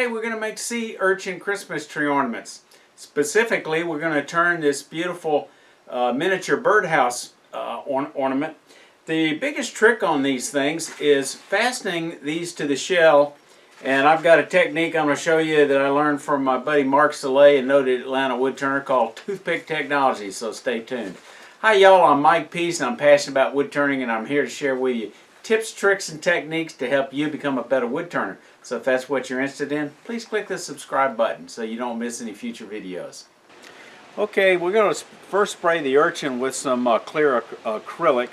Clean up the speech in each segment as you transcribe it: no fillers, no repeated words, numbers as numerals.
Today we're going to make sea urchin Christmas tree ornaments. Specifically, we're going to turn this beautiful miniature birdhouse ornament. The biggest trick on these things is fastening these to the shell, and I've got a technique I'm going to show you that I learned from my buddy Mark Soleil, a noted Atlanta woodturner, called toothpick technology, so stay tuned. Hi y'all, I'm Mike Pease and I'm passionate about woodturning, and I'm here to share with you tips, tricks, and techniques to help you become a better woodturner. So if that's what you're interested in, please click the subscribe button so you don't miss any future videos. Okay, we're going to first spray the urchin with some clear acrylic.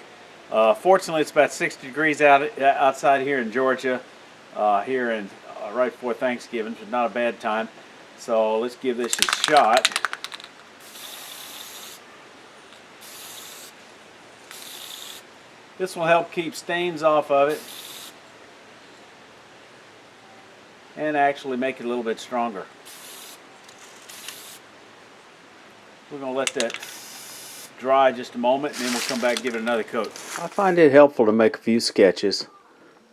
Fortunately, it's about 60 degrees outside here in Georgia, right before Thanksgiving, so not a bad time. So let's give this a shot. This will help keep stains off of it and actually make it a little bit stronger. We're going to let that dry just a moment, and then we'll come back and give it another coat. I find it helpful to make a few sketches.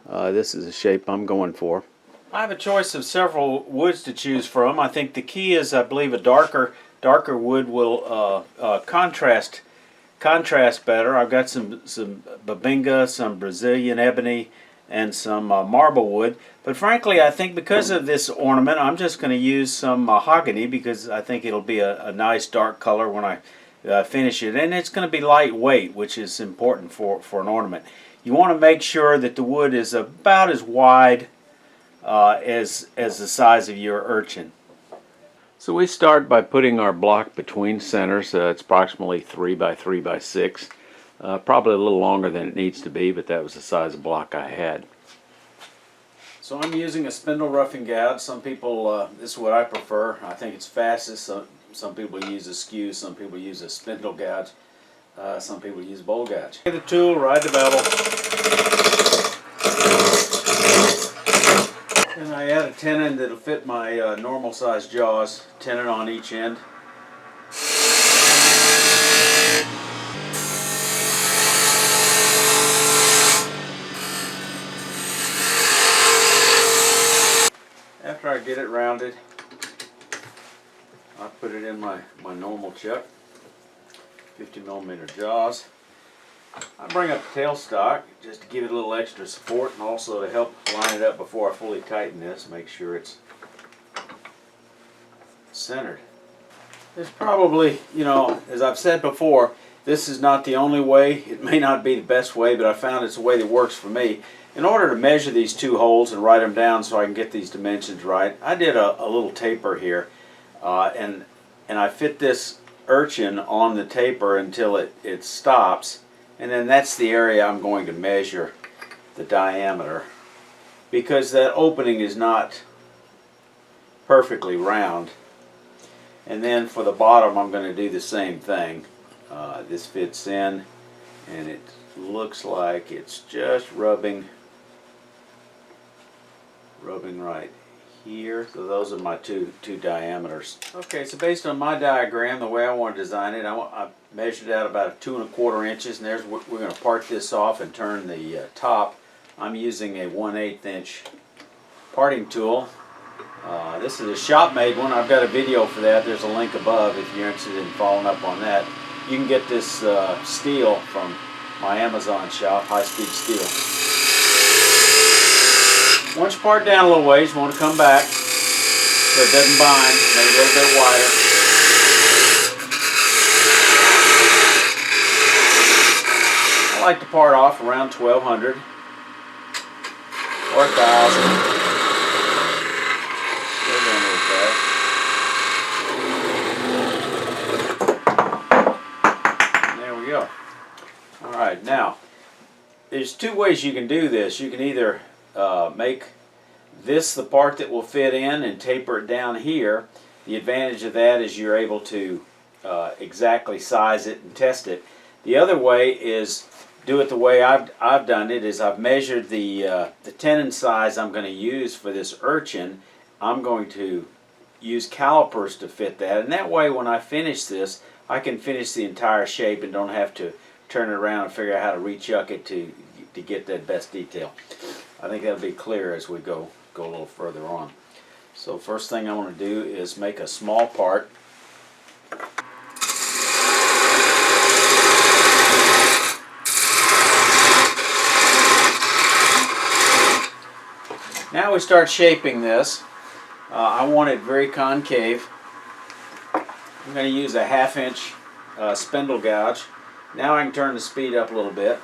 This is the shape I'm going for. I have a choice of several woods to choose from. I think the key is, I believe, a darker wood will contrast better. I've got some babinga, some Brazilian ebony, and some marble wood. But frankly, I think because of this ornament, I'm just going to use some mahogany because I think it'll be a nice dark color when I finish it. And it's going to be lightweight, which is important for an ornament. You want to make sure that the wood is about as wide as the size of your urchin. So we start by putting our block between centers. It's approximately 3 by 3 by 6. Probably a little longer than it needs to be, but that was the size of block I had. So I'm using a spindle roughing gouge. Some people, this is what I prefer. I think it's fastest. Some people use a skew, some people use a spindle gouge, some people use bowl gouge. Get the tool, ride the bevel. And I add a tenon that'll fit my normal size jaws, tenon on each end. After I get it rounded, I put it in my normal chuck, 50mm jaws. I bring up the tailstock just to give it a little extra support and also to help line it up before I fully tighten this, make sure it's centered. There's probably, you know, as I've said before, this is not the only way. It may not be the best way, but I found it's a way that works for me. In order to measure these two holes and write them down so I can get these dimensions right, I did a little taper here, and I fit this urchin on the taper until it stops, and then that's the area I'm going to measure the diameter, because that opening is not perfectly round. And then for the bottom I'm going to do the same thing. This fits in and it looks like it's just rubbing right here. So those are my two diameters. Okay, so based on my diagram, the way I want to design it, I measured out about 2 1/4 inches, and there's we're going to part this off and turn the top. I'm using a 1/8 inch parting tool. This is a shop-made one. I've got a video for that. There's a link above if you're interested in following up on that. You can get this steel from my Amazon shop, high-speed steel. Once you part down a little ways, you want to come back so it doesn't bind, make it a little bit wider. I like to part off around 1200 or 1000. Still going a little fast. There we go. Alright, now there's two ways you can do this. You can either make this the part that will fit in and taper it down here. The advantage of that is you're able to exactly size it and test it. The other way is do it the way I've done it, is I've measured the tenon size I'm going to use for this urchin. I'm going to use calipers to fit that, and that way when I finish this I can finish the entire shape and don't have to turn it around and figure out how to rechuck it to get that best detail. I think that'll be clear as we go a little further on. So first thing I want to do is make a small part. Now we start shaping this. I want it very concave. I'm going to use a 1/2 inch spindle gouge. Now I can turn the speed up a little bit.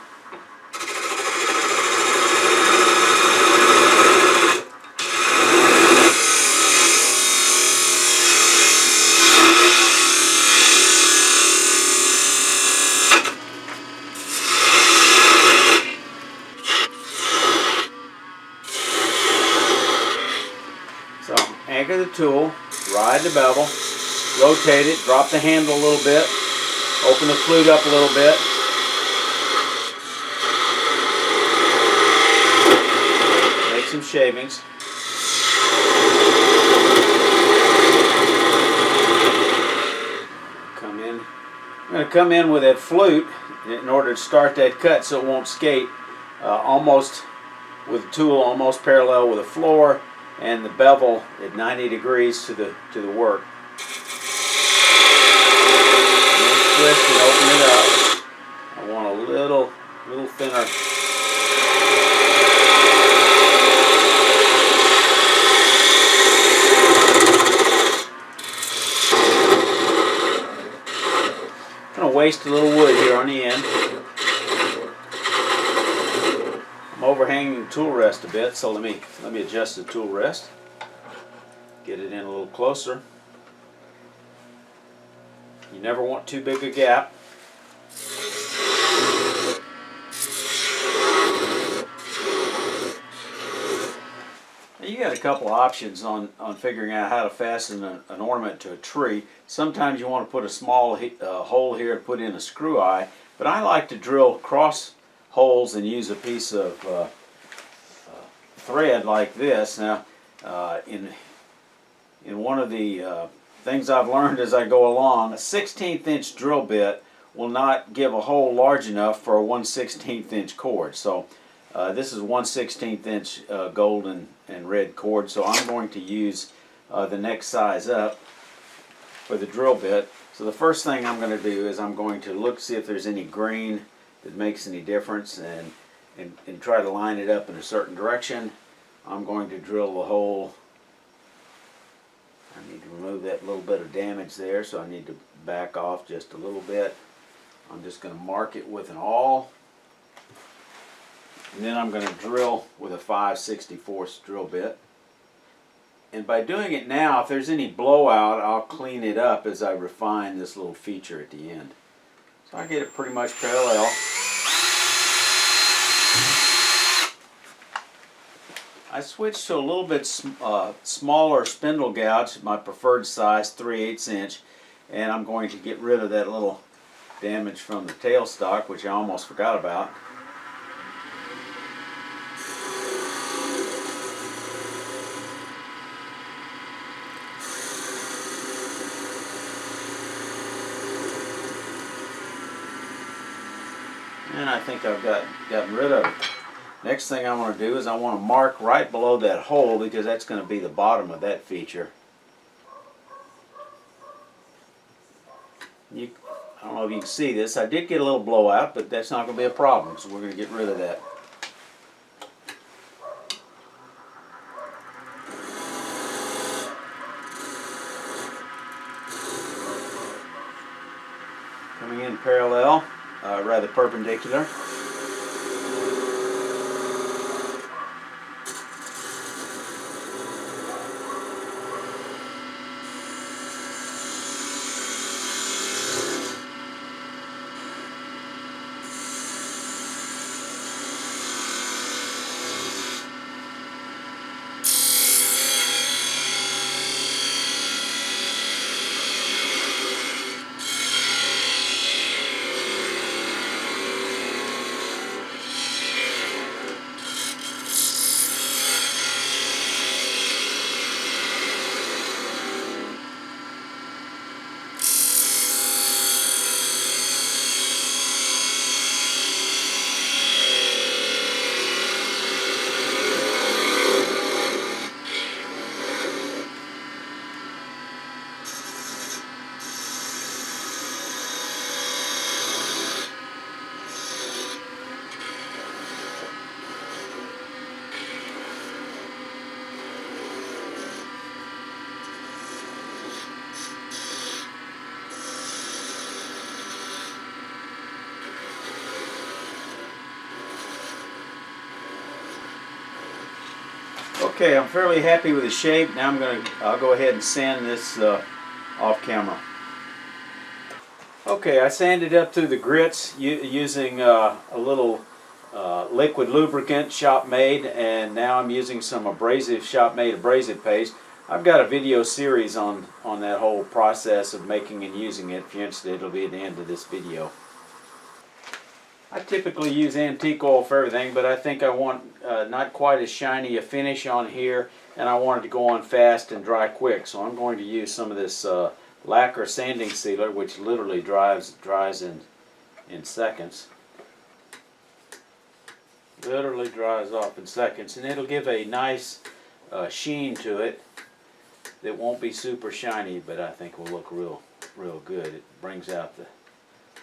So, anchor the tool, ride the bevel, rotate it, drop the handle a little bit, open the flute up a little bit. Make some shavings. I'm going to come in with that flute in order to start that cut so it won't skate almost with the tool almost parallel with the floor, and the bevel at 90 degrees to the work. Twist and open it up. I want a little thinner. I'm going to waste a little wood here on the end. I'm overhanging the tool rest a bit, so let me adjust the tool rest. Get it in a little closer. You never want too big a gap. Now you got a couple options on figuring out how to fasten an ornament to a tree. Sometimes you want to put a small hole here to put in a screw eye, but I like to drill cross holes and use a piece of thread like this. Now, in one of the things I've learned as I go along, a 1/16 inch drill bit will not give a hole large enough for a 1/16 inch cord. So this is 1/16 inch gold and red cord, so I'm going to use the next size up for the drill bit. So the first thing I'm going to do is I'm going to look, see if there's any grain that makes any difference, and try to line it up in a certain direction. I'm going to drill a hole. I need to remove that little bit of damage there, so I need to back off just a little bit. I'm just going to mark it with an awl, and then I'm going to drill with a 5/64 drill bit. And by doing it now, if there's any blowout, I'll clean it up as I refine this little feature at the end. So I get it pretty much parallel. I switched to a little bit smaller spindle gouge, my preferred size, 3/8 inch, and I'm going to get rid of that little damage from the tailstock, which I almost forgot about. And I think I've gotten rid of it. Next thing I want to do is I want to mark right below that hole, because that's going to be the bottom of that feature. I don't know if you can see this. I did get a little blowout, but that's not going to be a problem, so we're going to get rid of that. Coming in parallel, rather perpendicular. Okay, I'm fairly happy with the shape. Now I'll go ahead and sand this off camera. Okay, I sanded up through the grits using a little liquid lubricant, shop made, and now I'm using some shop made abrasive paste. I've got a video series on that whole process of making and using it. If you're interested, it'll be at the end of this video. I typically use antique oil for everything, but I think I want not quite as shiny a finish on here, and I want it to go on fast and dry quick. So I'm going to use some of this lacquer sanding sealer, which literally dries in seconds. Literally dries off in seconds, and it'll give a nice sheen to it that won't be super shiny, but I think will look real good. It brings out the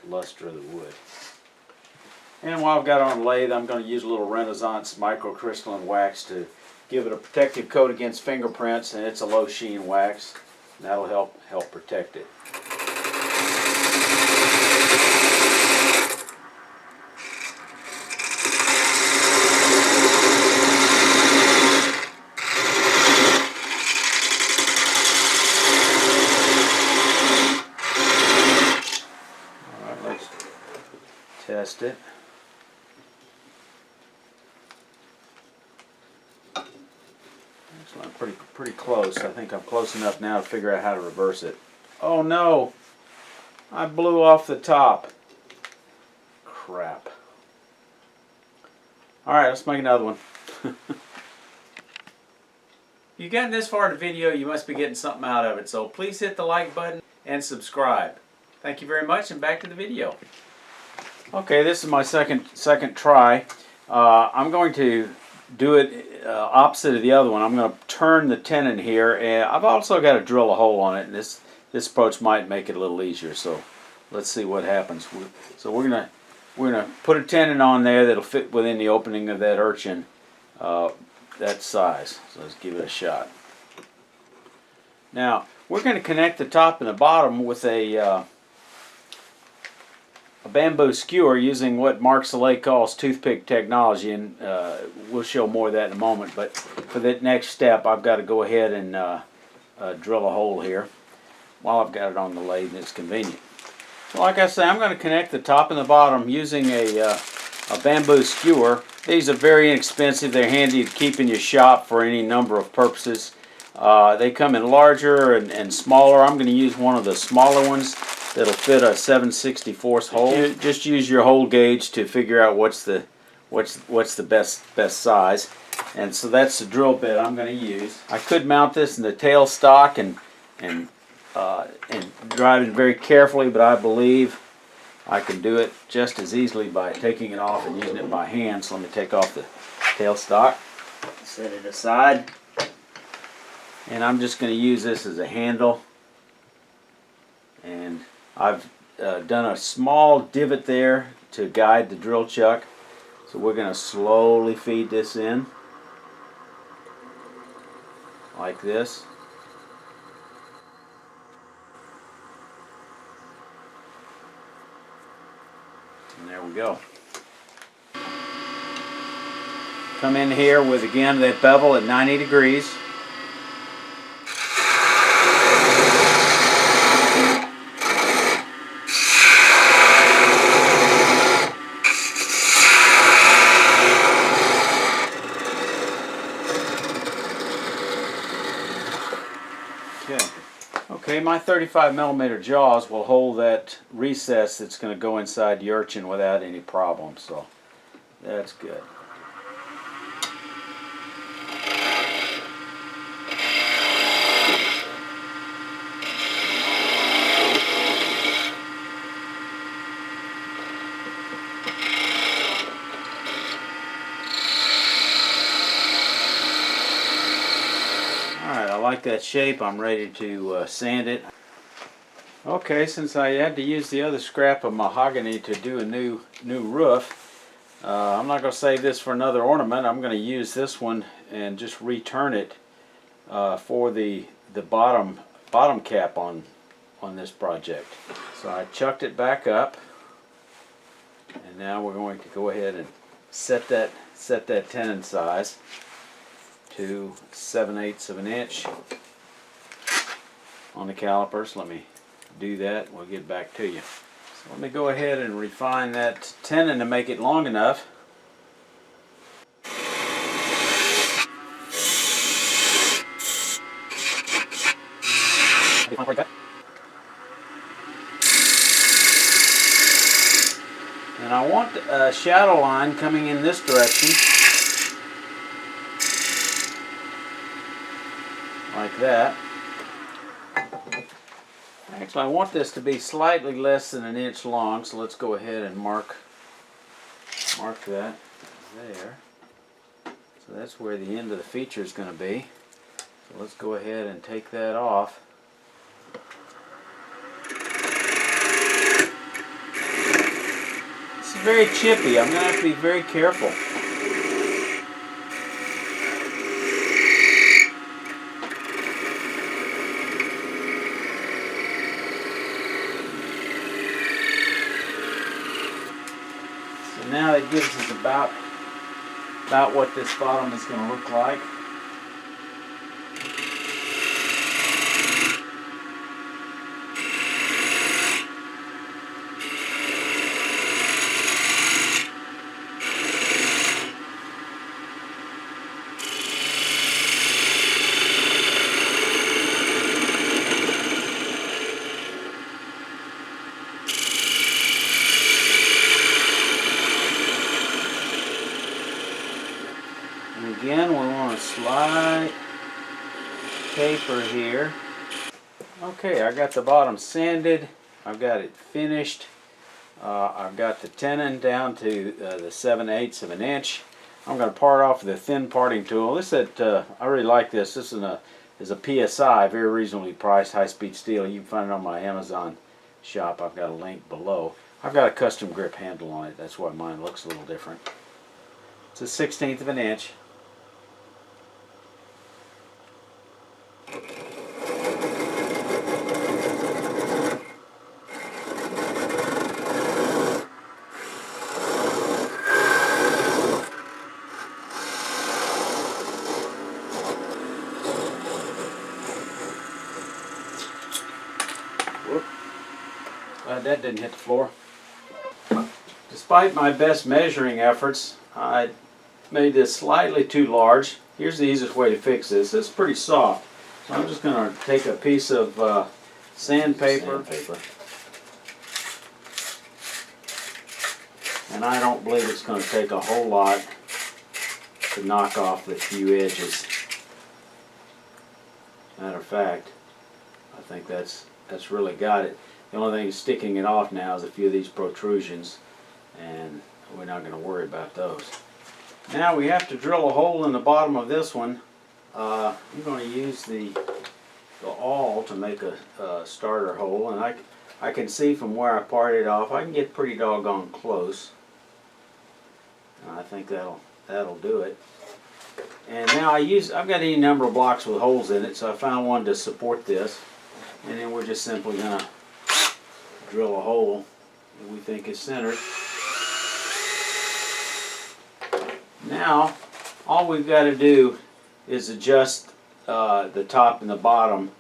luster of the wood. And while I've got it on the lathe, I'm going to use a little Renaissance microcrystalline wax to give it a protective coat against fingerprints, and it's a low sheen wax. And that'll help protect it. All right, let's test it. I'm pretty close. I think I'm close enough now to figure out how to reverse it. Oh no! I blew off the top. Crap. Alright, let's make another one. If you've gotten this far in the video, you must be getting something out of it. So please hit the like button and subscribe. Thank you very much, and back to the video. Okay, this is my second try. I'm going to do it opposite of the other one. I'm going to turn the tenon here, and I've also got to drill a hole on it, and this approach might make it a little easier. So let's see what happens. So we're gonna put a tenon on there that'll fit within the opening of that urchin, that size. So let's give it a shot. Now we're going to connect the top and the bottom with a bamboo skewer using what Mark Saleh calls toothpick technology, and we'll show more of that in a moment. But for that next step, I've got to go ahead and drill a hole here while I've got it on the lathe and it's convenient. So like I say, I'm going to connect the top and the bottom using a bamboo skewer. These are very inexpensive. They're handy to keep in your shop for any number of purposes. They come in larger and smaller. I'm going to use one of the smaller ones that'll fit a 7/64 hole. Just use your hole gauge to figure out what's the best size. And so that's the drill bit I'm going to use. I could mount this in the tail stock and drive it very carefully, but I believe I can do it just as easily by taking it off and using it by hand. So let me take off the tail stock, set it aside, and I'm just going to use this as a handle. And I've done a small divot there to guide the drill chuck. So we're going to slowly feed this in like this. And there we go. Come in here with, again, that bevel at 90 degrees. Okay, my 35mm jaws will hold that recess that's going to go inside the urchin without any problem, so that's good. Alright, I like that shape. I'm ready to sand it. Okay, since I had to use the other scrap of mahogany to do a new roof, I'm not going to save this for another ornament. I'm going to use this one and just return it for the bottom cap on this project. So I chucked it back up, and now we're going to go ahead and set that tenon size. to 7/8 of an inch on the calipers. Let me do that. We'll get back to you. So let me go ahead and refine that tenon to make it long enough. And I want a shadow line coming in this direction, like that. Actually, I want this to be slightly less than an inch long, so let's go ahead and mark that there. So that's where the end of the feature is going to be. So let's go ahead and take that off. It's very chippy. I'm going to have to be very careful. So now it gives us about what this bottom is going to look like. And again, we want a slight taper here. Okay, I got the bottom sanded. I've got it finished. I've got the tenon down to the 7/8 of an inch. I'm going to part off with a thin parting tool. This I really like this. This is a PSI, very reasonably priced, high-speed steel. You can find it on my Amazon shop. I've got a link below. I've got a custom grip handle on it. That's why mine looks a little different. It's a 1/16 of an inch. Glad that didn't hit the floor. Despite my best measuring efforts, I made this slightly too large. Here's the easiest way to fix this. It's pretty soft. So I'm just going to take a piece of sandpaper. And I don't believe it's going to take a whole lot to knock off the few edges. Matter of fact, I think that's really got it. The only thing sticking it off now is a few of these protrusions, and we're not going to worry about those. Now we have to drill a hole in the bottom of this one. I'm going to use the awl to make a starter hole, and I can see from where I parted off, I can get pretty doggone close. And I think that'll do it. And now I've got any number of blocks with holes in it, so I found one to support this. And then we're just simply going to drill a hole that we think is centered. Now, all we've got to do is adjust the top and the bottom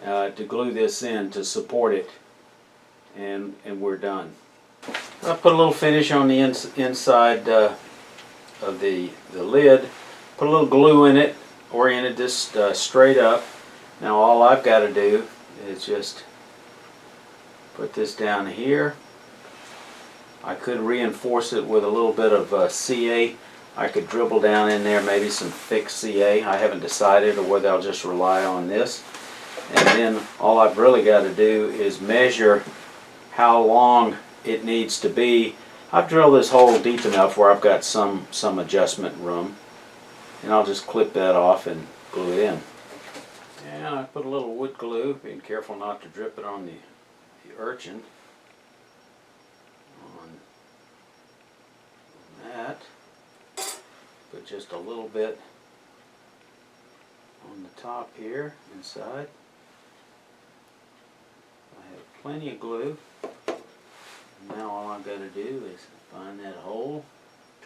to glue this in to support it, and we're done. I'll put a little finish on the inside of the lid. Put a little glue in it, oriented this straight up. Now all I've got to do is just put this down here. I could reinforce it with a little bit of CA. I could dribble down in there maybe some thick CA. I haven't decided, or whether I'll just rely on this. And then all I've really got to do is measure how long it needs to be. I've drilled this hole deep enough where I've got some adjustment room. And I'll just clip that off and glue it in. And I put a little wood glue, being careful not to drip it on the urchin. On that. Put just a little bit on the top here, inside. I have plenty of glue. Now all I've got to do is find that hole,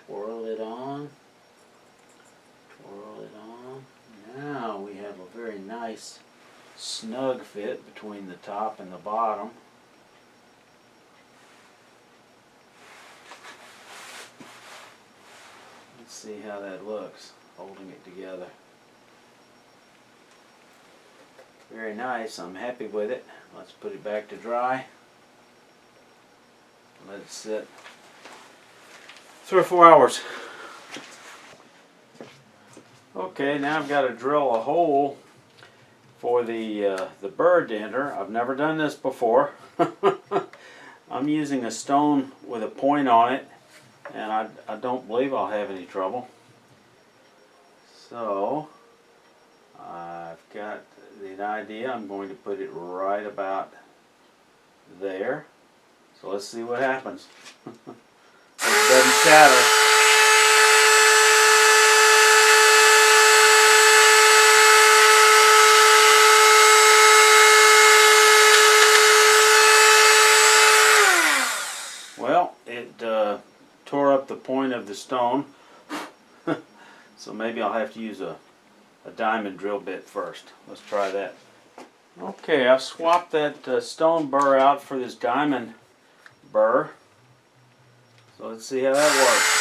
twirl it on, twirl it on, Now we have a very nice snug fit between the top and the bottom. Let's see how that looks, holding it together. Very nice, I'm happy with it. Let's put it back to dry. Let it sit 3 or 4 hours. Okay, now I've got to drill a hole for the bird to enter. I've never done this before. I'm using a stone with a point on it, and I don't believe I'll have any trouble. So I've got the idea. I'm going to put it right about there. So let's see what happens. It doesn't shatter. Well, it tore up the point of the stone, so maybe I'll have to use a diamond drill bit first. Let's try that. Okay, I've swapped that stone burr out for this diamond burr. So let's see how that works.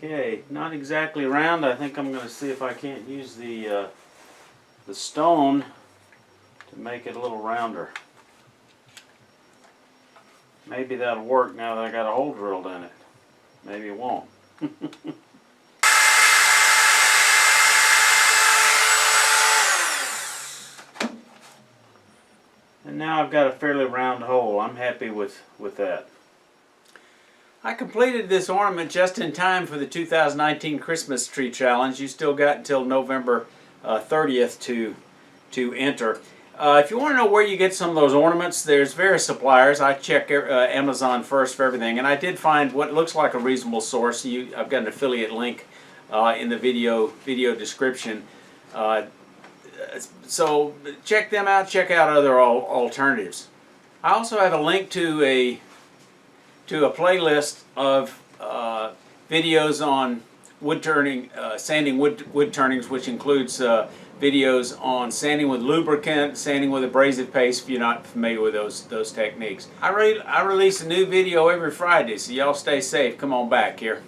Okay, not exactly round. I think I'm going to see if I can't use the stone to make it a little rounder. Maybe that'll work now that I got a hole drilled in it. Maybe it won't. And now I've got a fairly round hole. I'm happy with that. I completed this ornament just in time for the 2019 Christmas Tree Challenge. You still got until November 30th to enter. If you want to know where you get some of those ornaments, there's various suppliers. I check Amazon first for everything, and I did find what looks like a reasonable source. I've got an affiliate link in the video description. So check them out. Check out other alternatives. I also have a link to a playlist of videos on wood turning, sanding wood turnings, which includes videos on sanding with lubricant, sanding with abrasive paste, if you're not familiar with those techniques. I release a new video every Friday, so y'all stay safe. Come on back here.